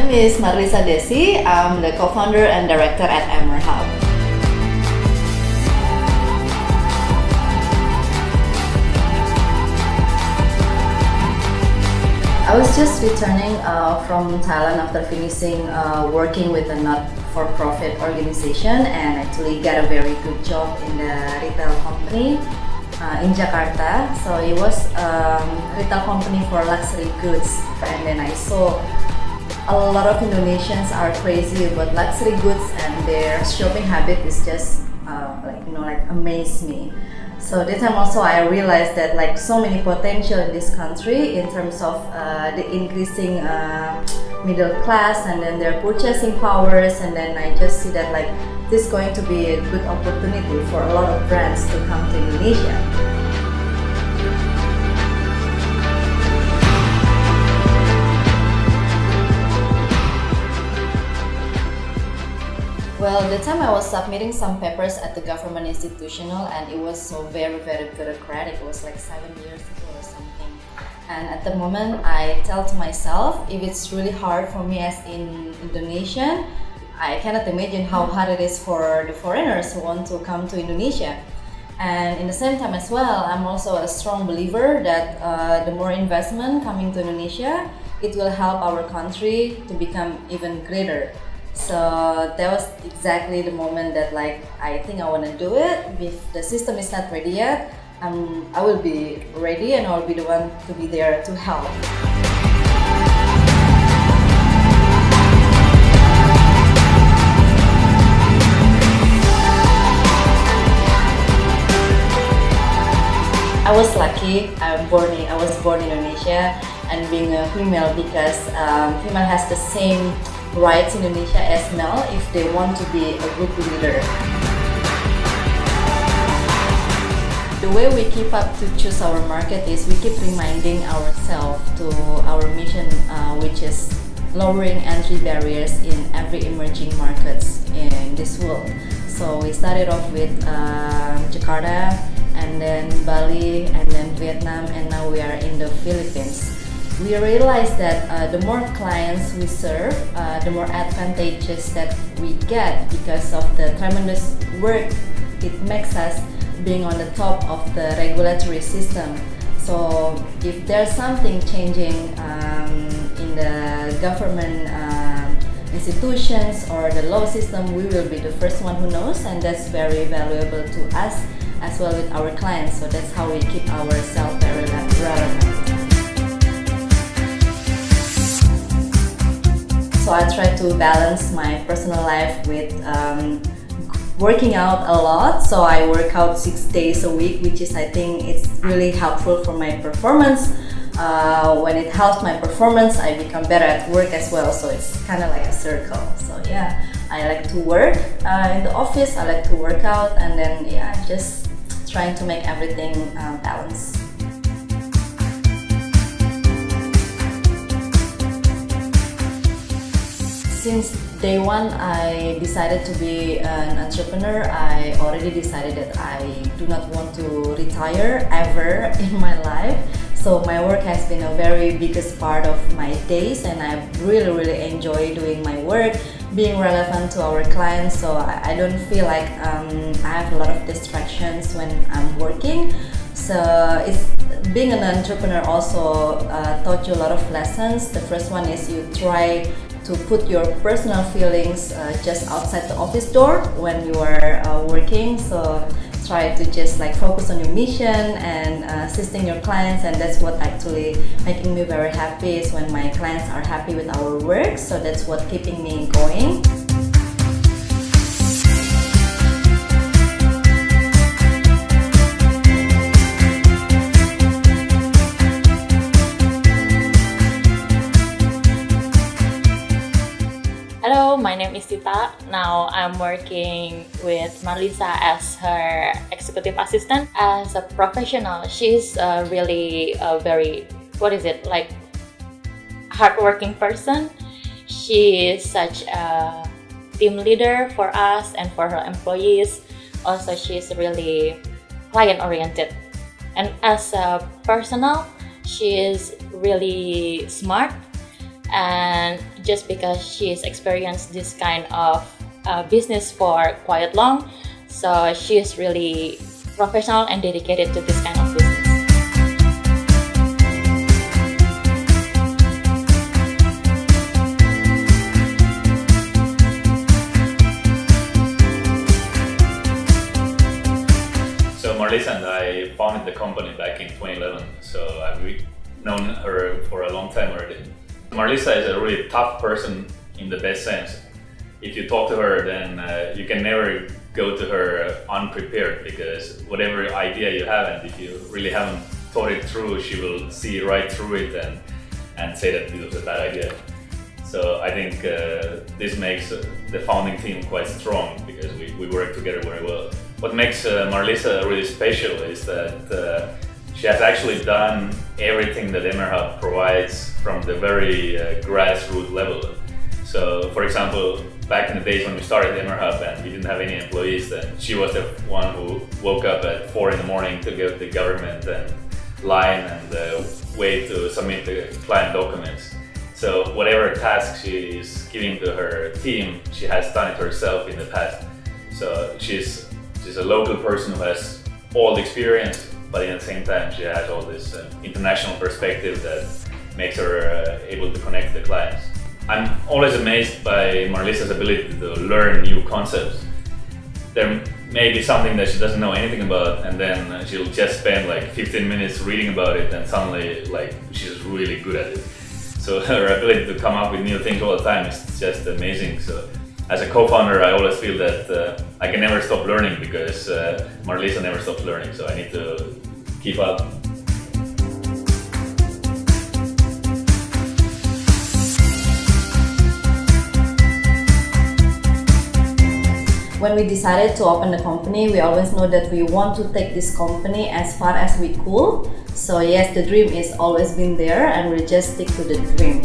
name is Marlissa Dessy. I'm the co-founder and director at Emerhub. I was just returning from Thailand after finishing working with a not-for-profit organization, and actually got a very good job in the retail company in Jakarta. So it was a retail company for luxury goods, and then I saw a lot of Indonesians are crazy about luxury goods, and their shopping habit is just amaze me. So this time also I realized that so many potential in this country in terms of the increasing middle class, and then their purchasing powers, and then I just see that this is going to be a good opportunity for a lot of brands to come to Indonesia. Well, the time I was submitting some papers at the government institutional, and it was so very bureaucratic. It was 7 years ago or something. And at the moment, I tell to myself, if it's really hard for me as in Indonesian, I cannot imagine how hard it is for the foreigners who want to come to Indonesia. And in the same time as well, I'm also a strong believer that the more investment coming to Indonesia, it will help our country to become even greater. So that was exactly the moment that I think I want to do it. If the system is not ready yet, I will be ready, and I'll be the one to be there to help. I was lucky. I was born in Indonesia, and being a female, because female has the same rights in Indonesia as male if they want to be a good leader. The way we keep up to choose our market is we keep reminding ourselves to our mission, which is lowering entry barriers in every emerging markets in this world. So we started off with Jakarta, and then Bali, and then Vietnam, and now we are in the Philippines. We realized that the more clients we serve, the more advantages that we get because of the tremendous work it makes us being on the top of the regulatory system. So if there's something changing in the government institutions or the law system, we will be the first one who knows, and that's very valuable to us as well with our clients. So that's how we keep ourselves very relevant. So I try to balance my personal life with working out a lot. So I work out 6 days a week, which is, I think, it's really helpful for my performance. When it helps my performance, I become better at work as well. So it's kind of like a circle. So yeah, I like to work in the office. I like to work out, and then just trying to make everything balanced. Since day one, I decided to be an entrepreneur. I already decided that I do not want to retire ever in my life. So my work has been a very biggest part of my days, and I really enjoy doing my work, being relevant to our clients. So I don't feel like I have a lot of distractions when I'm working. So being an entrepreneur also taught you a lot of lessons. The first one is you try to put your personal feelings just outside the office door when you are working. So try to just focus on your mission and assisting your clients, and that's what actually making me very happy is when my clients are happy with our work. So that's what keeping me going. Hello, my name is Tita. Now I'm working with Marlissa as her executive assistant. As a professional, she's really a very, hardworking person. She is such a team leader for us and for her employees. Also, she's really client-oriented. And as a personal, she is really smart and just because she's experienced this kind of business for quite long. So she's really professional and dedicated to this kind of business. So Marlissa and I founded the company back in 2011, so I've known her for a long time already. Marlissa is a really tough person in the best sense. If you talk to her, then you can never go to her unprepared, because whatever idea you have, and if you really haven't thought it through, she will see right through it and say that it was a bad idea. So I think this makes the founding team quite strong, because we work together very well. What makes Marlissa really special is that she has actually done everything that Emerhub provides from the very grassroots level. So, for example, back in the days when we started Emerhub and we didn't have any employees, then she was the one who woke up at 4 in the morning to go to the government and line and wait to submit the client documents. So whatever task she is giving to her team, she has done it herself in the past. So she's a local person who has all the experience, but at the same time she has all this international perspective that makes her able to connect the clients. I'm always amazed by Marlissa's ability to learn new concepts. There may be something that she doesn't know anything about, and then she'll just spend like 15 minutes reading about it, and suddenly like she's really good at it. So her ability to come up with new things all the time is just amazing. So as a co-founder, I always feel that I can never stop learning, because Marlissa never stops learning, so I need to keep up. When we decided to open the company, we always know that we want to take this company as far as we could. So yes, the dream is always been there, and we just stick to the dream.